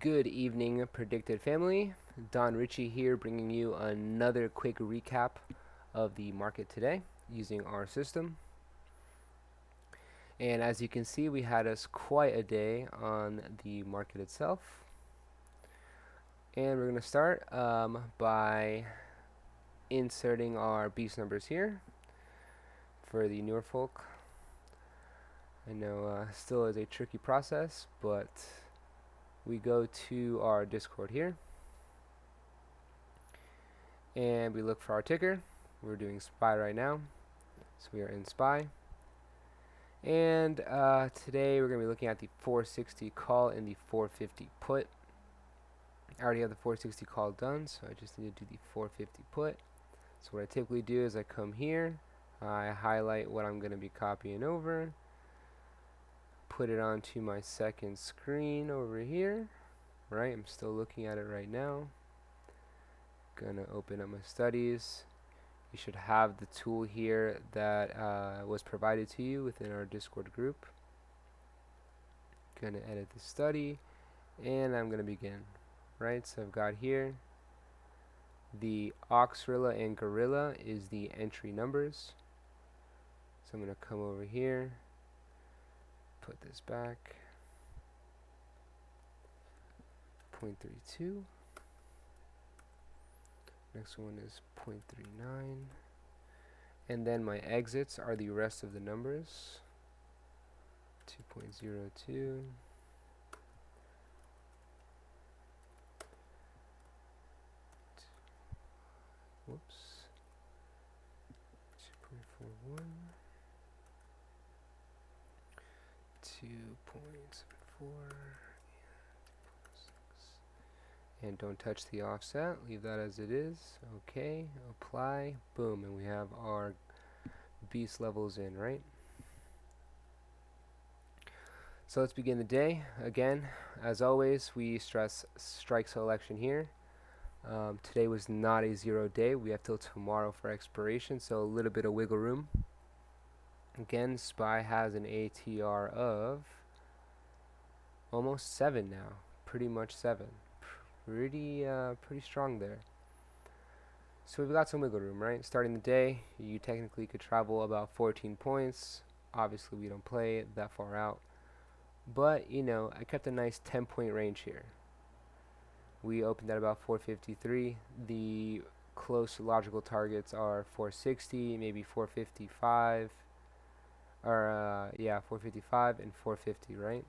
Good evening, predicted family. Don Ritchie here, bringing you another quick recap of the market today using our system. And as you can see, we had us quite a day on the market itself. And we're going to start by inserting our beast numbers here for the newer folk. I know still is a tricky process, but we go to our Discord here and we look for our ticker. We're doing SPY right now, so we are in SPY. And today we're going to be looking at the 460 call and the 450 put. I already have the 460 call done, so I just need to do the 450 put. So what I typically do is I come here, I highlight what I'm going to be copying over, put it onto my second screen over here. Right, I'm still looking at it right now. Gonna open up my studies. You should have the tool here that was provided to you within our Discord group. Gonna edit the study, and I'm gonna begin. Right, so I've got here the Oxrilla and Gorilla is the entry numbers. So I'm gonna come over here, put this back, 0.32. Next one is 0.39. And then my exits are the rest of the numbers. 2.02. Whoops. 2.41. 2.74. And don't touch the offset, leave that as it is. Okay, apply, boom, and we have our beast levels in, right? So let's begin the day. Again, as always, we stress strike selection here. Today was not a 0 day. We have till tomorrow for expiration, so a little bit of wiggle room. Again, SPY has an ATR of almost 7 now, pretty much 7. Pretty strong there. So we've got some wiggle room, right? Starting the day, you technically could travel about 14 points. Obviously, we don't play it that far out. But, you know, I kept a nice 10-point range here. We opened at about 453. The close logical targets are 460, maybe 455. Or, yeah, 455 and 450, right?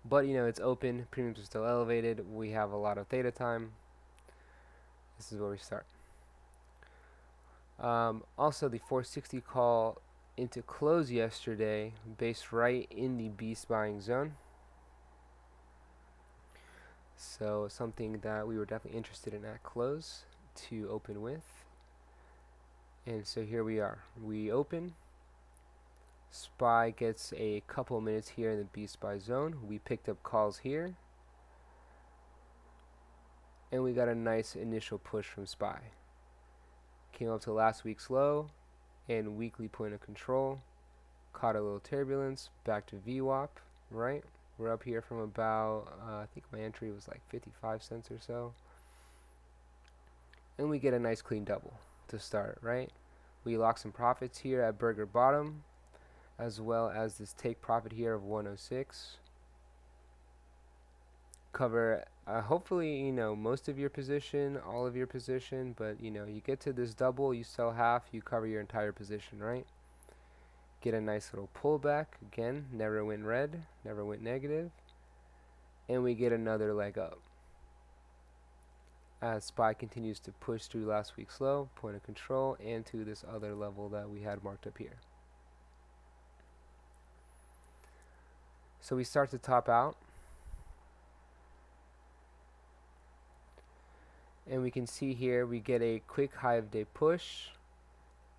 But, you know, it's open. Premiums are still elevated. We have a lot of theta time. This is where we start. Also, the 460 call into close yesterday, based right in the beast buying zone. So something that we were definitely interested in at close to open with. And so here we are. We open. SPY gets a couple minutes here in the beast buy zone. We picked up calls here. And we got a nice initial push from SPY. Came up to last week's low and weekly point of control. Caught a little turbulence, back to VWAP, right? We're up here from about, I think my entry was like 55 cents or so. And we get a nice clean double to start, right? We lock some profits here at burger bottom, as well as this take profit here of 106. Cover hopefully, you know, most of your position, all of your position, but you know, you get to this double, you sell half, you cover your entire position, right? Get a nice little pullback. Again, never went red, never went negative, and we get another leg up as SPY continues to push through last week's low, point of control, and to this other level that we had marked up here. So we start to top out, and we can see here we get a quick high of day push,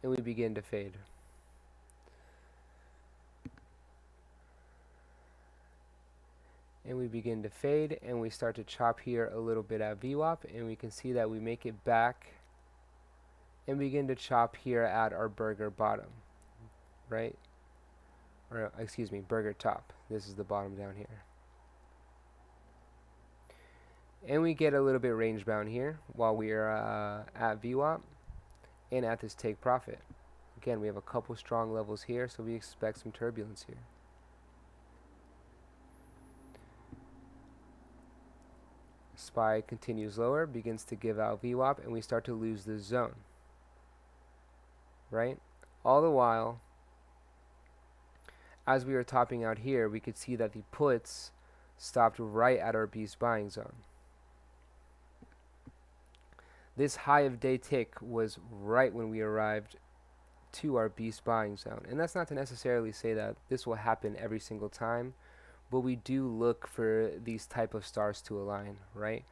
and we begin to fade. And we begin to fade, and we start to chop here a little bit at VWAP, and we can see that we make it back and begin to chop here at our burger bottom, right? Or excuse me, burger top. This is the bottom down here. And we get a little bit range bound here while we are at VWAP and at this take profit. Again, we have a couple strong levels here, so we expect some turbulence here. SPY continues lower, begins to give out VWAP, and we start to lose the zone. Right? All the while, as we were topping out here, we could see that the puts stopped right at our beast buying zone. This high of day tick was right when we arrived to our beast buying zone. And that's not to necessarily say that this will happen every single time, but we do look for these type of stars to align, right?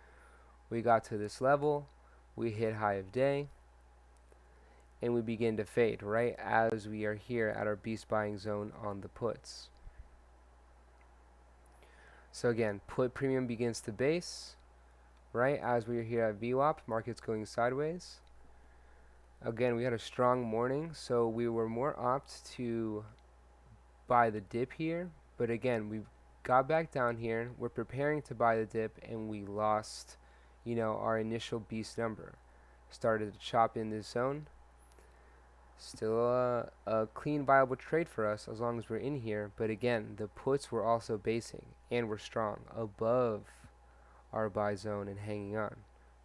We got to this level, we hit high of day, and we begin to fade, right, as we are here at our beast buying zone on the puts. So again, put premium begins to base, right, as we are here at VWAP, market's going sideways. Again, we had a strong morning, so we were more apt to buy the dip here, but again, we got back down here, we're preparing to buy the dip, and we lost, you know, our initial beast number. Started to chop in this zone. Still a clean, viable trade for us as long as we're in here. But again, the puts were also basing and were strong above our buy zone and hanging on,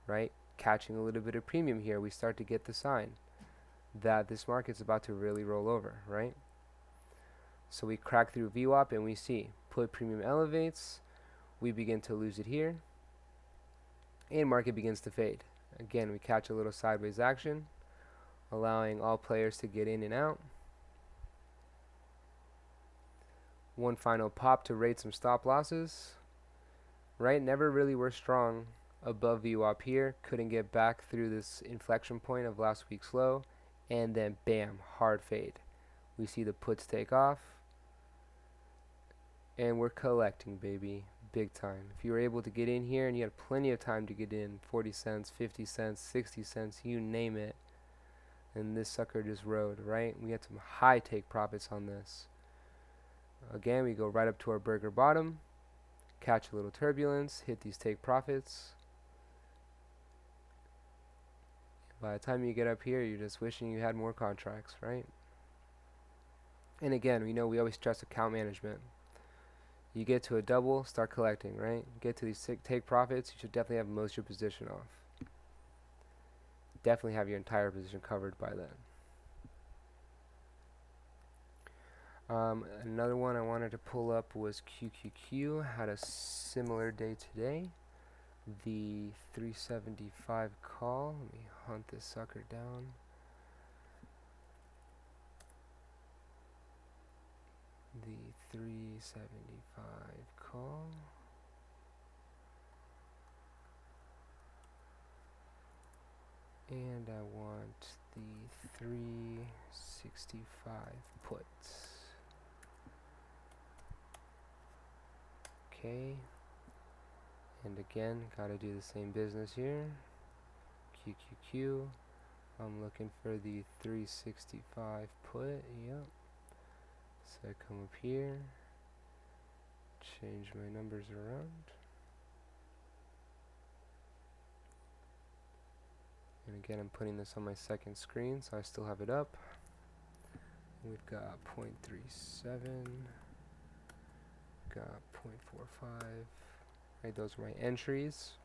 right? Catching a little bit of premium here, we start to get the sign that this market's about to really roll over, right? So we crack through VWAP and we see put premium elevates, we begin to lose it here, and market begins to fade. Again, we catch a little sideways action, allowing all players to get in and out. One final pop to rate some stop losses. Right, never really were strong above VWAP here. Couldn't get back through this inflection point of last week's low. And then bam, hard fade. We see the puts take off. And we're collecting, baby, big time. If you were able to get in here and you had plenty of time to get in, 40 cents, 50 cents, 60 cents, you name it. And this sucker just rode, right? We had some high take profits on this. Again, we go right up to our burger bottom, catch a little turbulence, hit these take profits. By the time you get up here, you're just wishing you had more contracts, right? And again, we know we always stress account management. You get to a double, start collecting, right? Get to these take profits, you should definitely have most of your position off. Definitely have your entire position covered by then. Another one I wanted to pull up was QQQ. Had a similar day today. The 375 call. Let me hunt this sucker down. The 375 call. And I want the 365 put. Okay. And again, gotta do the same business here. QQQ. I'm looking for the 365 put. Yep. So I come up here. Change my numbers around. And again, I'm putting this on my second screen, so I still have it up. We've got 0.37, got 0.45. Right, those are my entries,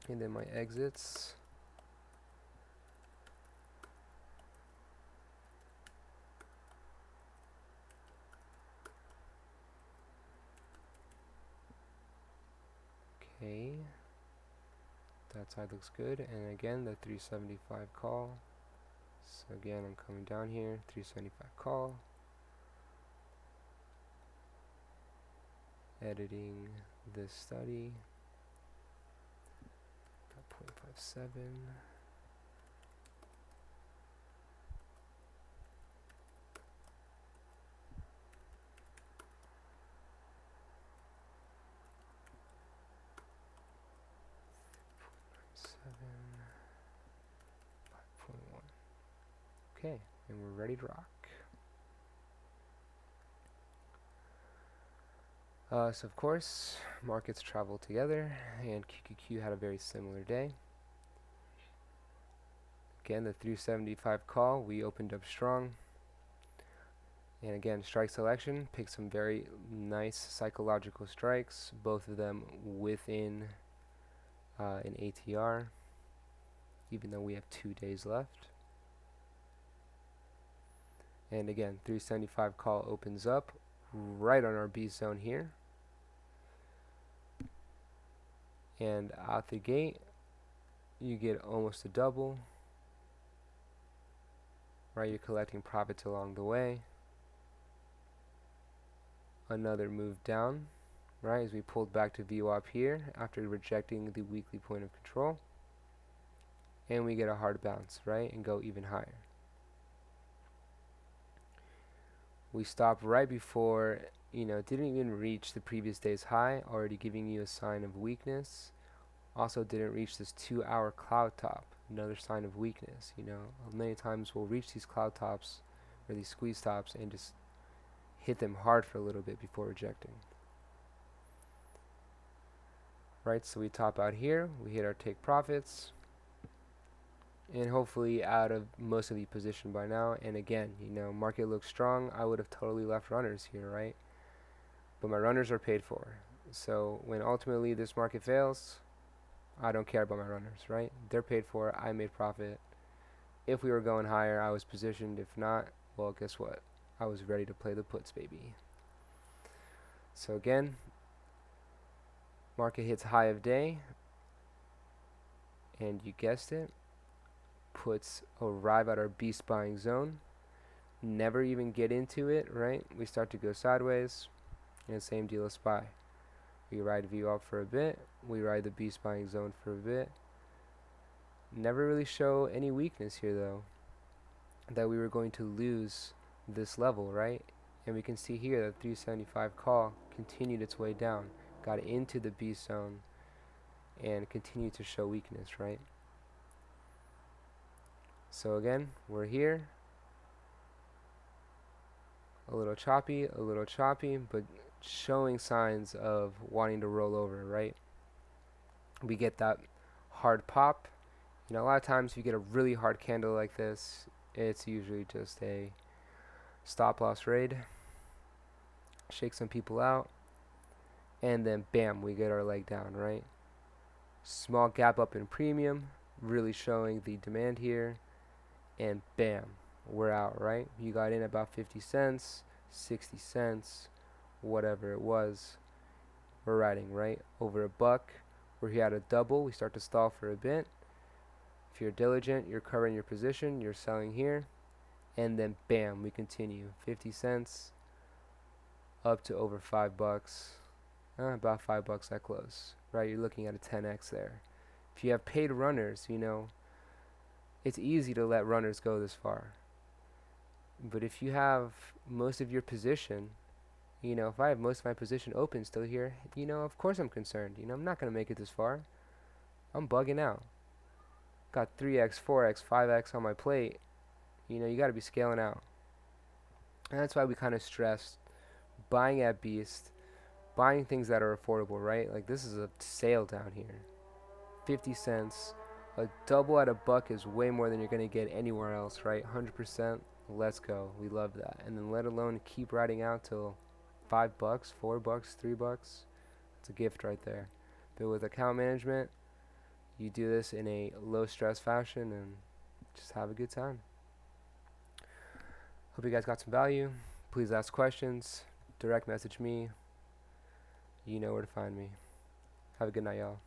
and then my exits. Okay. That side looks good, and again the 375 call. So again, I'm coming down here, 375 call, editing this study, got 0.57, okay, and we're ready to rock. So of course, markets travel together, and QQQ had a very similar day. Again, the 375 call, we opened up strong. And again, strike selection, pick some very nice psychological strikes, both of them within an ATR, even though we have 2 days left. And again, 375 call opens up right on our B zone here. And out the gate, you get almost a double. Right, you're collecting profits along the way. Another move down, right, as we pulled back to VWAP here after rejecting the weekly point of control. And we get a hard bounce, right, and go even higher. We stopped right before, didn't even reach the previous day's high, already giving you a sign of weakness. Also didn't reach this 2-hour cloud top, another sign of weakness. Many times we'll reach these cloud tops or these squeeze tops and just hit them hard for a little bit before rejecting. Right, so we top out here, we hit our take profits, and hopefully out of most of the position by now. And again, market looks strong. I would have totally left runners here, right? But my runners are paid for. So when ultimately this market fails, I don't care about my runners, right? They're paid for. I made profit. If we were going higher, I was positioned. If not, well, guess what? I was ready to play the puts, baby. So again, market hits high of day, and you guessed it, puts arrive at our beast buying zone. Never even get into it, right? We start to go sideways, and same deal as SPY. We ride view up for a bit, we ride the beast buying zone for a bit. Never really show any weakness here though, that we were going to lose this level, right? And we can see here that 375 call continued its way down, got into the beast zone, and continued to show weakness, right? So again, we're here. A little choppy, but showing signs of wanting to roll over, right? We get that hard pop. A lot of times if you get a really hard candle like this, it's usually just a stop loss raid. Shake some people out, and then bam, we get our leg down, right? Small gap up in premium, really showing the demand here, and bam, we're out, right? You got in about 50 cents, 60 cents, whatever it was. We're riding, right? Over a buck. We're here at a double. We start to stall for a bit. If you're diligent, you're covering your position, you're selling here, and then bam, we continue. 50 cents up to over $5. About $5 at close, right? You're looking at a 10x there. If you have paid runners, it's easy to let runners go this far. But if you have most of your position, if I have most of my position open still here, of course I'm concerned. I'm not going to make it this far. I'm bugging out. Got 3x, 4x, 5x on my plate. You got to be scaling out. And that's why we kind of stressed buying at Beast, buying things that are affordable, right? Like this is a sale down here. 50 cents. A double at a buck is way more than you're going to get anywhere else, right? 100%. Let's go. We love that. And then let alone keep riding out till $5, $4, $3. It's a gift right there. But with account management, you do this in a low stress fashion and just have a good time. Hope you guys got some value. Please ask questions. Direct message me. You know where to find me. Have a good night, y'all.